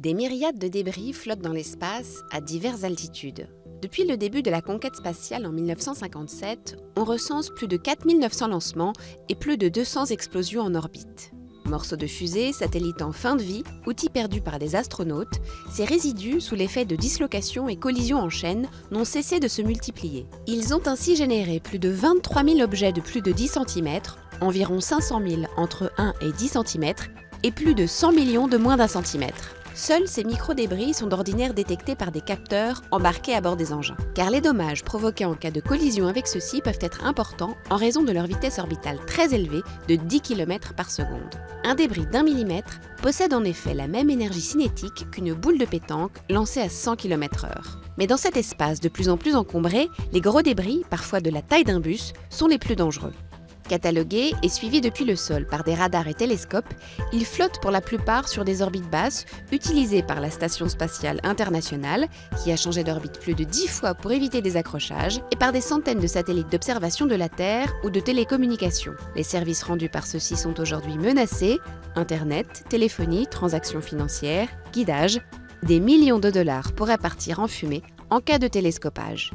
Des myriades de débris flottent dans l'espace à diverses altitudes. Depuis le début de la conquête spatiale en 1957, on recense plus de 4900 lancements et plus de 200 explosions en orbite. Morceaux de fusées, satellites en fin de vie, outils perdus par des astronautes, ces résidus, sous l'effet de dislocations et collisions en chaîne, n'ont cessé de se multiplier. Ils ont ainsi généré plus de 23 000 objets de plus de 10 cm, environ 500 000 entre 1 et 10 cm, et plus de 100 millions de moins d'un centimètre. Seuls ces micro-débris sont d'ordinaire détectés par des capteurs embarqués à bord des engins, car les dommages provoqués en cas de collision avec ceux-ci peuvent être importants en raison de leur vitesse orbitale très élevée de 10 km par seconde. Un débris d'1 millimètre possède en effet la même énergie cinétique qu'une boule de pétanque lancée à 100 km/h. Mais dans cet espace de plus en plus encombré, les gros débris, parfois de la taille d'un bus, sont les plus dangereux. Catalogués et suivis depuis le sol par des radars et télescopes, ils flottent pour la plupart sur des orbites basses utilisées par la Station spatiale internationale, qui a changé d'orbite plus de 10 fois pour éviter des accrochages, et par des centaines de satellites d'observation de la Terre ou de télécommunications. Les services rendus par ceux-ci sont aujourd'hui menacés: Internet, téléphonie, transactions financières, guidage. Des millions de dollars pourraient partir en fumée en cas de télescopage.